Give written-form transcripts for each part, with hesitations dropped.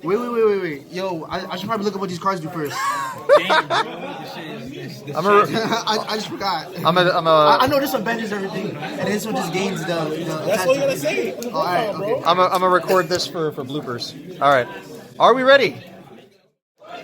Wait. Yo, I should probably look up what these cards do first. I just forgot. I know this one benches everything, and this one just gains the That's what you're gonna say. Oh, all right, okay. I'm gonna record this for bloopers. All right, are we ready?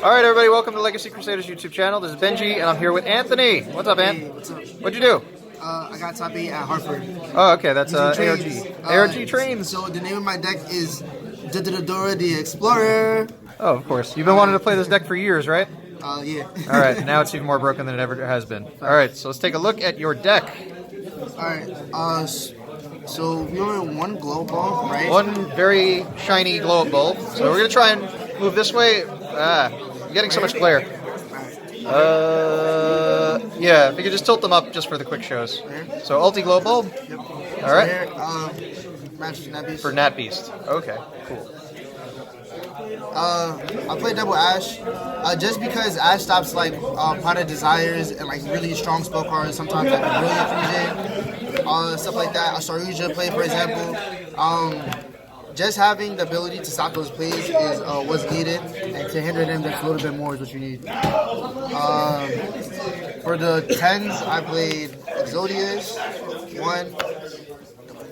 All right, everybody, welcome to Legacy Crusaders YouTube channel. This is Benji, and I'm here with Anthony. What's up, Ant? Hey, what's up? What'd you do? I got top 8 at Hartford. Oh, okay, that's ARG. Trains. ARG trains. So the name of my deck is Dora the Explorer. Oh, of course. You've been wanting to play this deck for years, right? Yeah. All right, now it's even more broken than it ever has been. All right, so let's take a look at your deck. All right. So we only have one glow ball, right? One very shiny glow up bulb. So we're gonna try and move this way. I'm getting so much glare. Yeah, if you could just tilt them up just for the quick shows. So ulti glow bulb. Yep. All right. Matches Nat Beast. For Nat Beast. Okay, cool. I play double Ash, just because Ash stops like Pot of Desires and like really strong spell cards. Sometimes like Brilliant Fusion, stuff like that. A Saruja play, for example. Just having the ability to stop those plays is what's needed, and to hinder them just a little bit more is what you need. For the 10s, I played Exodius, one.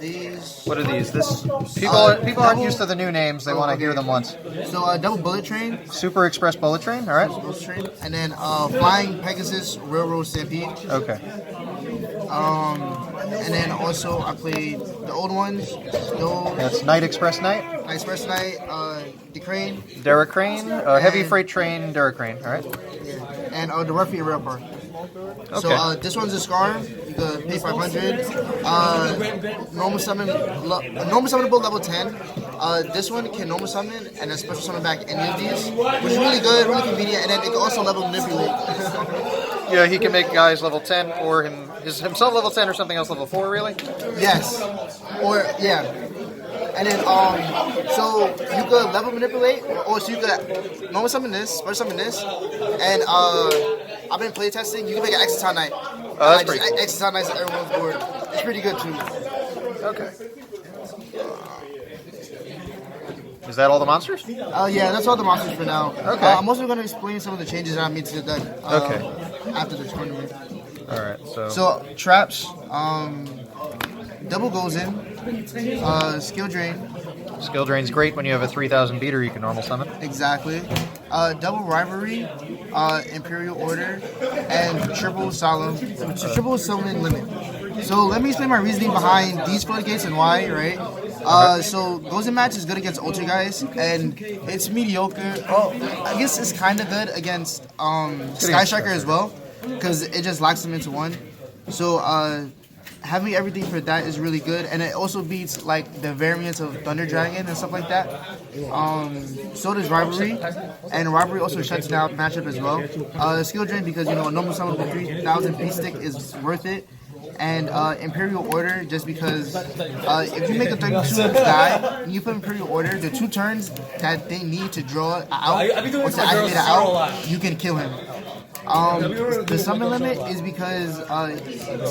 These. What are these? People aren't used to the new names. They want to hear them once. So double Bullet Train. Super Express Bullet Train. All right. Bullet Train, and then Flying Pegasus Railroad Stampede. Okay. And then also I played the old ones. That's Night Express Night. Night Express Night. The Crane. Derrick Crane. Heavy Freight Train. Derrick Crane. All right. Yeah. And the Ruffian Rail Car. Okay. So this one's a Scar. You could pay 500. Normal summonable level 10. This one can normal summon and then special summon back any of these, which is really good, really convenient, and then it can also level manipulate. Yeah, he can make guys level 10 or himself level 10 or something else level 4, really? Yes. Or, yeah. And then, so you could level manipulate, or so you could normal summon this, special summon this, and I've been playtesting. You can make an Exciton Knight. Oh, that's pretty cool. Exciton Knights on everyone's board. It's pretty good too. Okay. Is that all the monsters? Yeah, that's all the monsters for now. Okay. I'm also going to explain some of the changes that I made to the deck. After the tournament. All right. So traps, double goes in, skill drain. Skill drain's great when you have a 3,000 beater you can normal summon. Exactly. Double rivalry, Imperial Order, and triple summon limit. So let me explain my reasoning behind these floodgates and why, right? So Gozen Match is good against Ultra guys, and it's mediocre. Oh, I guess it's kind of good against Sky Striker as well, because it just locks them into one. So having everything for that is really good, and it also beats like the variants of Thunder Dragon and stuff like that. So does Rivalry, and Rivalry also shuts down matchup as well. Skill Drain, because a normal summon with 3,000 beat stick is worth it. And Imperial Order, just because if you make a 32 guy and you put Imperial Order, the 2 turns that they need to draw out or to activate it out, you can kill him. The summon limit is because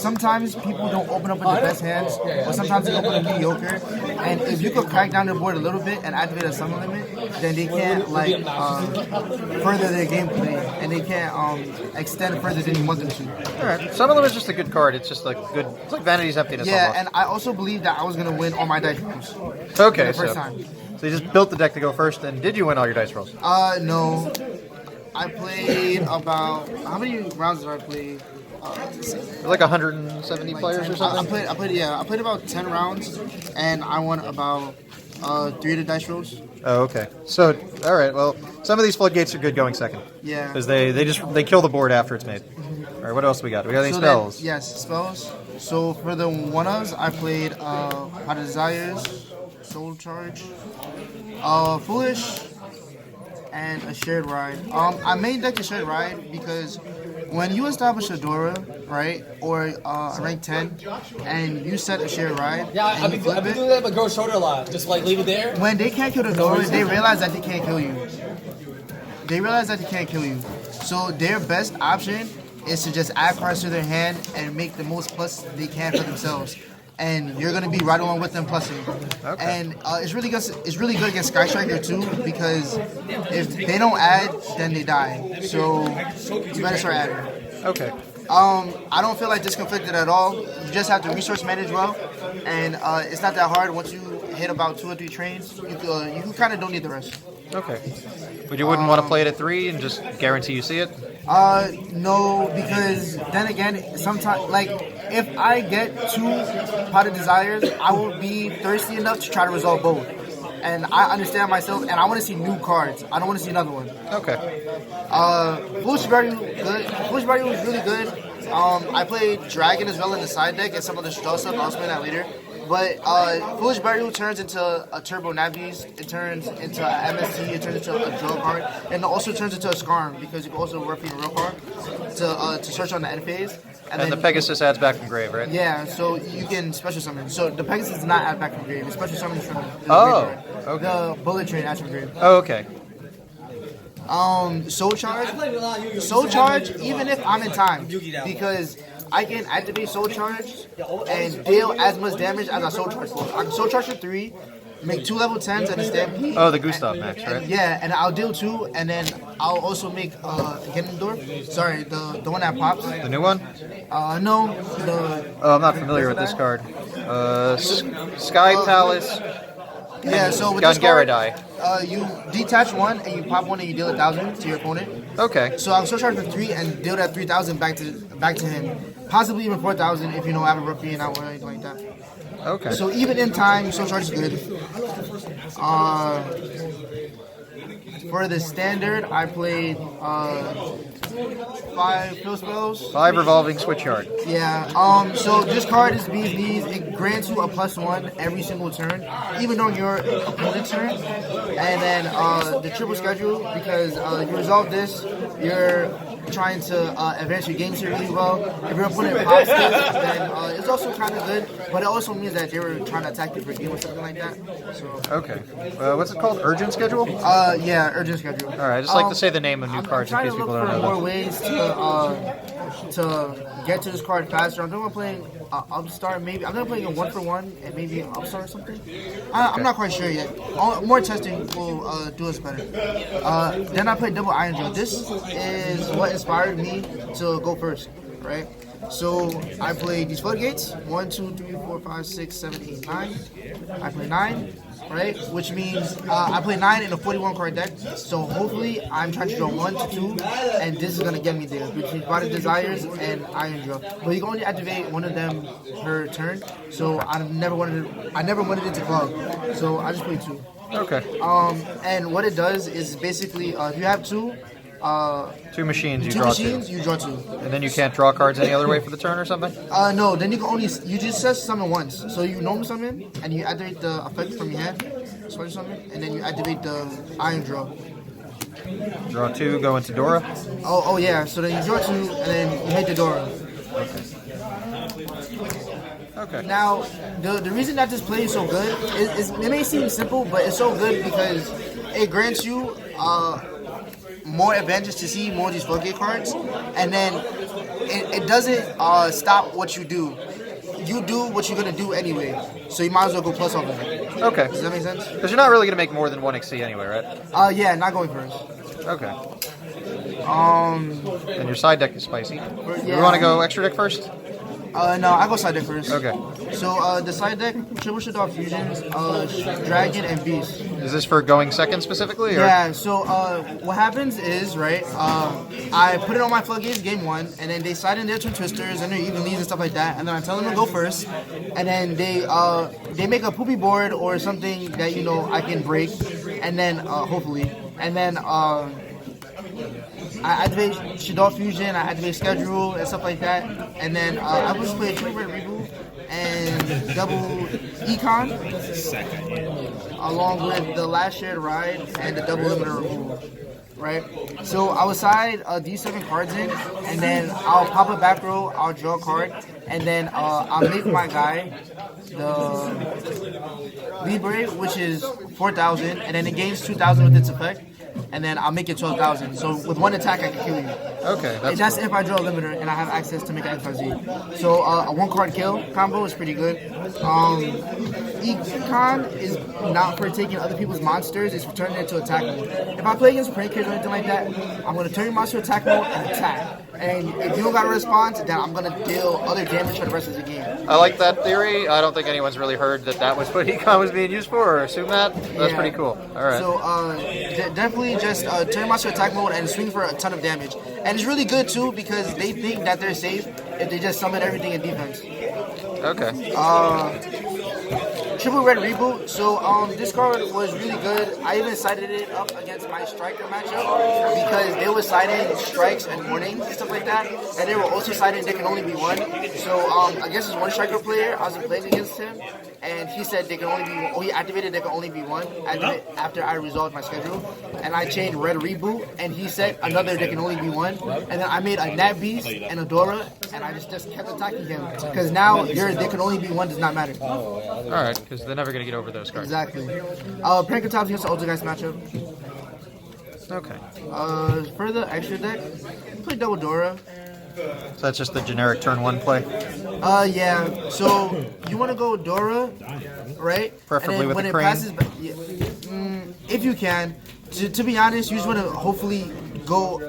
sometimes people don't open up with the best hands, or sometimes they open up mediocre. And if you could crack down the board a little bit and activate a summon limit, then they can't further their gameplay, and they can't extend further than you want them to. All right. Summon limit is just a good card. It's just like good. It's like Vanity's Emptiness. Yeah, almost. and I also believe that I was gonna win all my dice rolls. Okay. The first time. So you just built the deck to go first, and did you win all your dice rolls? No. I played about, how many rounds did I play? Like 170 players or something? I played about 10 rounds, and I won about 3 of the dice rolls. Oh, okay. So, all right. Well, some of these floodgates are good going second. Yeah. Because they kill the board after it's made. All right. What else we got? We got any spells? Yes, spells. So for the one-ofs, I played Pot of Desires, Soul Charge, Foolish, and a Shared Ride. I made deck a Shared Ride because when you establish a Dora, right, or a rank 10, and you set a Shared Ride, I've been doing that with Girl Shoulder a lot. Just like leave it there. When they can't kill the Dora, they realize that they can't kill you. So their best option is to just add cards to their hand and make the most plus they can for themselves. and you're gonna be right along with them plussing. Okay. And it's really good. It's really good against Sky Striker too, because if they don't add, then they die. So you better start adding. Okay. I don't feel like disconflicted at all. You just have to resource manage well, and it's not that hard. Once you hit about 2 or 3 trains, you kind of don't need the rest. Okay. But you wouldn't want to play it at 3 and just guarantee you see it? No, because then again, sometimes, like, if I get 2 Pot of Desires, I will be thirsty enough to try to resolve both. And I understand myself, and I want to see new cards. I don't want to see another one. Okay. Foolish Barrier good. Foolish Barrier was really good. I played Dragon as well in the side deck and some of the straw stuff. I'll explain that later. But Foolish Barrier turns into a Turbo Navies, it turns into an MST, it turns into a draw card, and it also turns into a Skarm, because you can also work in a real card to search on the end phase. And the Pegasus adds back from grave, right? Yeah, so you can special summon. So the Pegasus does not add back from grave. It's special summon from the Oh, okay. The Bullet Train adds from grave. Oh, okay. Soul Charge, even if I'm in time, because I can activate Soul Charge and deal as much damage as I Soul Charge for. I can Soul Charge for 3, make 2 level 10s and a Stampede. Oh, the Gustav max, right? Yeah, and I'll deal 2, and then I'll also make Genendorf. Sorry, the one that pops. The new one? No, the. Oh, I'm not familiar with this card. Sky Palace. Yeah, so with this card, Gungaradai. you detach 1 and you pop 1 and you deal 1,000 to your opponent. Okay. So I'll Soul Charge for 3 and deal that 3,000 back to him. Possibly even 4,000 if you know I have a rookie and out or anything like that. Okay. So even in time, Soul Charge is good. For the standard, I played 5 fill spells. 5 revolving switchyard. Yeah. So this card is Bee's Knees. It grants you a +1 every single turn, even during your opponent's turn. And then the triple schedule, because you resolve this, you're trying to advance your game series really well. If your opponent pops this, then it's also kind of good, but it also means that they were trying to attack you for game or something like that. So. Okay. What's it called? Urgent schedule? Yeah, urgent schedule. All right. I just like to say the name of new cards in case people don't know. I'm trying to look for more ways to get to this card faster. I'm thinking about playing Upstart, maybe. I'm not playing a 1-for-1 and maybe an Upstart or something. I'm not quite sure yet. More testing will do us better. Then I played double Iron Drill. This is what inspired me to go first, right? So I played these floodgates 1, 2, 3, 4, 5, 6, 7, 8, 9. I play 9, right? Which means I play 9 in a 41 card deck. So hopefully I'm trying to draw 1 to 2, and this is gonna get me there between Body Desires and Iron Drill. But you can only activate one of them per turn. So I never wanted it to club. So I just played 2. Okay. And what it does is basically if you have 2. 2 machines, you Two draw machines, 2. you draw 2. And then you can't draw cards any other way for the turn or something? No, then you can only, you just set summon once. So you normal summon, and you activate the effect from your hand, special summon, and then you activate the Iron Draw. Draw 2, go into Dora? Oh yeah, so then you draw 2, and then you hit the Dora. Okay. Now, the reason that this play is so good, is it may seem simple, but it's so good because it grants you more advantage to see more of these floodgate cards, and then it doesn't stop what you do. You do what you're gonna do anyway, so you might as well go plus off of it. Okay. Does that make sense? Because you're not really going to make more than 1 XC anyway, right? Yeah, not going first. Okay. And your side deck is spicy. Yeah. You want to go extra deck first? No, I go side deck first. Okay. So the side deck, triple Shadow fusions, Dragon and Beast. Is this for going second specifically? Or? Yeah. So what happens is, right? I put it on my floodgates game 1, and then they slide in their 2 twisters and their even leads and stuff like that, and then I tell them to go first, and then they make a poopy board or something that I can break, and then hopefully, and then I activate Shadow Fusion, I activate Schedule and stuff like that, and then I will just play Triple Red Reboot and double Econ, along with the Last Shared Ride and the double Limiter Removal, right? So I will side these 7 cards in, and then I'll pop a back row, I'll draw a card, and then I'll make my guy the Libre, which is 4,000, and then it gains 2,000 with its effect. and then I'll make it 12,000. So with one attack, I can kill you. Okay, And that's if I draw a limiter and I have access to make an XYZ. So a one card kill combo is pretty good. Econ is not for taking other people's monsters, it's for turning it into attack mode. If I play against Prankers or anything like that, I'm going to turn your monster attack mode and attack. And if you don't got a response, then I'm going to deal other damage for the rest of the game. I like that theory. I don't think anyone's really heard that was what Econ was being used for, or assume that. That's pretty cool. All right. So definitely just turn your monster attack mode and swing for a ton of damage. And it's really good too because they think that they're safe if they just summon everything in defense. Okay. Triple red reboot. So this card was really good. I even sided it up against my striker matchup because they were siding strikes and warnings and stuff like that, and they were also siding there can only be one. So against this one striker player, I was playing against him, and he said they can only be. He activated there can only be one after I resolved my schedule, and I changed red reboot, and he said another there can only be one, and then I made a Nat Beast and a Dora, and I just kept attacking him because now your there can only be one does not matter. All right, because they're never going to get over those cards. Exactly. Prankotops against the Ultra matchup. Okay. For the extra deck, play double Dora. So that's just the generic turn 1 play? Yeah. So you want to go Dora, right? Preferably with when the it crane. passes, if you can. To be honest, you just want to hopefully go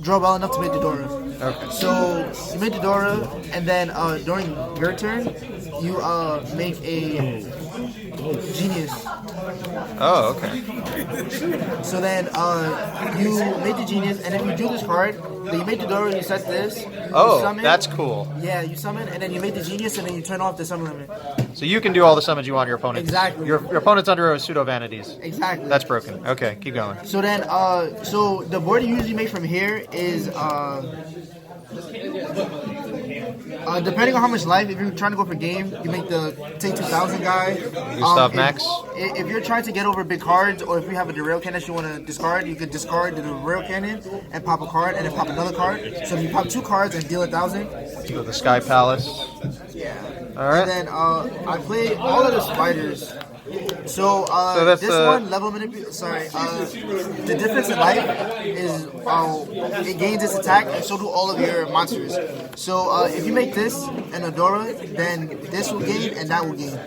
draw well enough to make the Dora. Okay. So you make the Dora, and then during your turn, you make a Genius. Oh, okay. So then you make the Genius, and if you do this card, then you make the Dora, you set this. Oh, you summon, that's cool. Yeah, you summon, and then you make the Genius, and then you turn off the summon limit. So you can do all the summons you want your opponent. Exactly. Your opponent's under a pseudo vanities. Exactly. That's broken. Okay, keep going. So then, so the board you usually make from here is, depending on how much life, if you're trying to go for game, you make the take 2,000 guy. Gustav Max. If you're trying to get over big cards, or if you have a derail cannon that you want to discard, you could discard the derail cannon and pop a card, and then pop another card. So if you pop 2 cards and deal 1,000. So the Sky Palace. Yeah. All right. And then I play all of the spiders. So, that's this one, level manipulation, sorry, the difference in life is it gains its attack, and so do all of your monsters. So, if you make this and Adora, then this will gain and that will gain.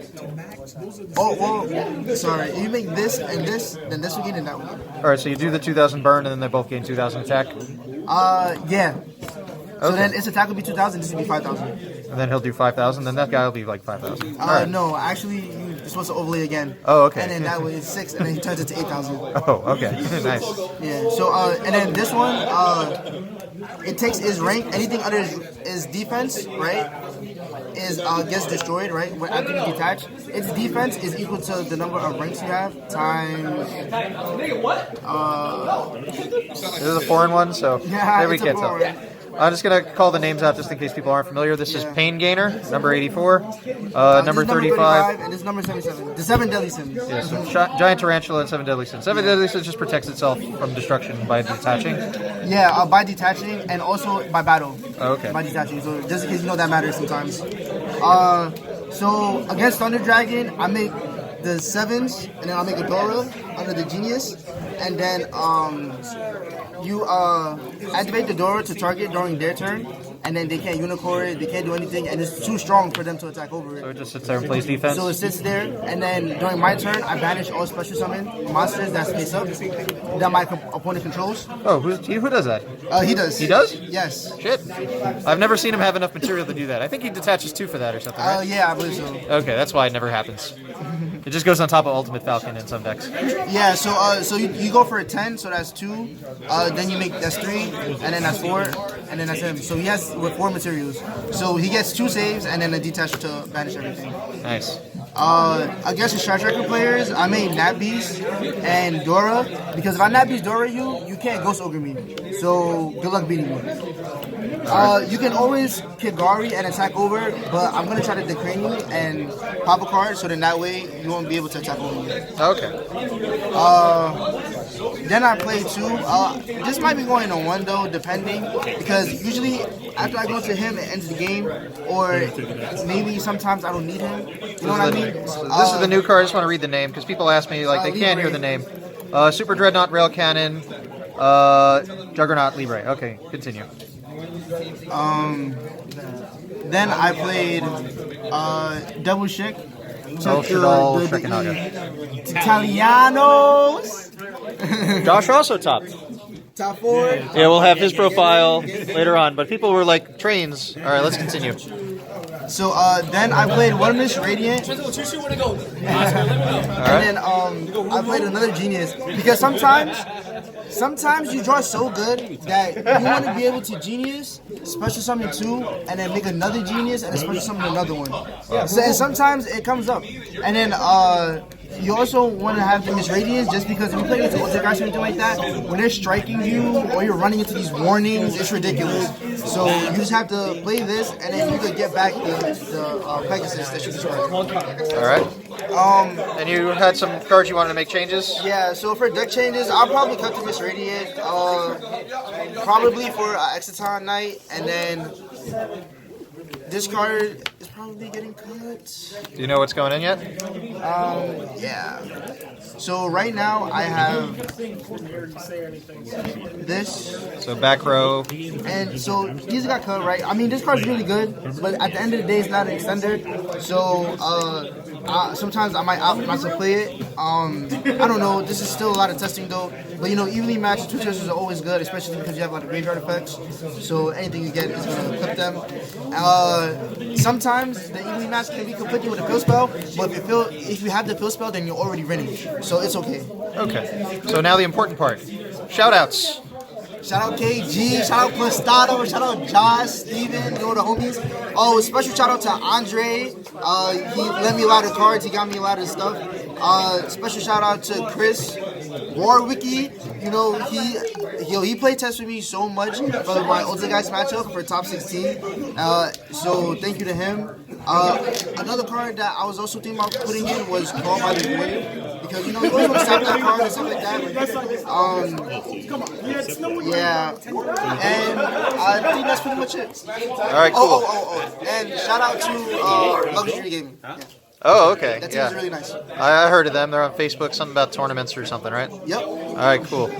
Oh, well, sorry, if you make this and this, then this will gain and that will gain. All right, so you do the 2,000 burn, and then they both gain 2,000 attack. Yeah. So Okay. then its attack will be 2,000, this will be 5,000. And then he'll do 5,000, then that guy will be like 5,000. All right. No, actually, you're supposed to overlay again. Oh, okay. And then that way it's 6, and then he turns it to 8,000. Oh, okay. Nice. Yeah. So and then this one, it takes his rank. Anything under his defense, right, is gets destroyed, right? After you detach, its defense is equal to the number of ranks you have times. This is a foreign one, so Yeah, there we it's a get foreign. some. I'm just going to call the names out just in case people aren't familiar. This is Pain Gainer, number 84, number This is 35. and this is number 77. The 7 deadly sins. Yeah, so Giant Tarantula and 7 Deadly Sins. 7 Deadly Sins just protects itself from destruction by detaching. Yeah, by detaching and also by battle. Oh, okay. By detaching. So just in case you know that matters sometimes. So against Thunder Dragon, I make the 7s, and then I'll make a Dora under the Genius, and then you activate the Dora to target during their turn, and then they can't unicorn it, they can't do anything, and it's too strong for them to attack over it. So it just sits there and plays defense? So it sits there, and then during my turn, I banish all special summon monsters that's face up that my opponent controls. Oh, who does that? He does. He does? Yes. Shit. I've never seen him have enough material to do that. I think he detaches 2 for that or something, right? Yeah, I believe so. Okay, that's why it never happens. It just goes on top of Ultimate Falcon in some decks. Yeah, so you go for a 10, so that's 2. Then you make that's 3, and then that's 4, and then that's him. So he has with 4 materials. So he gets 2 saves and then a detach to banish everything. Nice. Against the Star Tracker players, I made Nat Beast and Dora, because if I Nat Beast Dora you can't Ghost Ogre me. So good luck beating me. You can always Kigari and attack over, but I'm gonna try to decrane you and pop a card, so then that way you won't be able to attack over me. Okay. Then I play 2. This might be going on 1 though, depending, because usually after I go to him, it ends the game, or maybe sometimes I don't need him. You know what I mean? So this is the new card. I just want to read the name because people ask me, like, they can't Libre. hear the name. Super Dreadnaught, Rail Cannon, Juggernaut, Libre. Okay, continue. Then I played double Schick. Oh, Shadal, Shrekinaga. Italianos. Josh also topped. Top 4. Yeah, we'll have his profile later on, but people were like trains. All right, let's continue. So then I played one Miss Radiant, and then I played another Genius because sometimes you draw so good that you want to be able to Genius, special summon 2, and then make another Genius and a special summon another one. So, and sometimes it comes up, and then you also want to have the Miss Radiance just because if you play against the Ultra guys or anything like that, when they're striking you or you're running into these warnings, it's ridiculous. So you just have to play this, and then you can get back the Pegasus that you destroyed. All right. And you had some cards you wanted to make changes? Yeah, so for deck changes, I'll probably cut the Miss Radiant, probably for Exiton Night, and then this card is probably getting cut. Do you know what's going in yet? Yeah. So right now I have this. So back row. And so these got cut, right? I mean, this card's really good, but at the end of the day, it's not an extender. So sometimes I might opt not to play it. I don't know. This is still a lot of testing though. But you know, evenly matched two choices are always good, especially because you have a lot of graveyard effects. So anything you get is going to clip them. Sometimes the evenly match can be conflicting with a pill spell, but if you have the pill spell, then you're already winning. So it's okay. Okay. So now the important part. Shoutouts. Shout out KG, shout out Plastado, shout out Josh, Steven, you know the homies. Oh, special shout out to Andre. He lent me a lot of cards, he got me a lot of stuff. Special shout out to Chris Warwicky. You know, he played test with me so much for my Ultra Guys matchup for top 16. So thank you to him. Another card that I was also thinking about putting in was Called by the Void. Because you know, you always want to stop that card and stuff like that. Yeah. And I think that's pretty much it. Alright, cool. And shout out to Luxury Gaming. Yeah. Oh, okay. That team Yeah. is really nice. I heard of them. They're on Facebook. Something about tournaments or something, right? Yep. Alright, cool.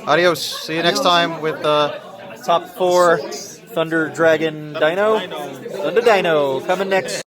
Adios. See you next time with top 4 Thunder Dragon Dino. Thunder Dino coming next.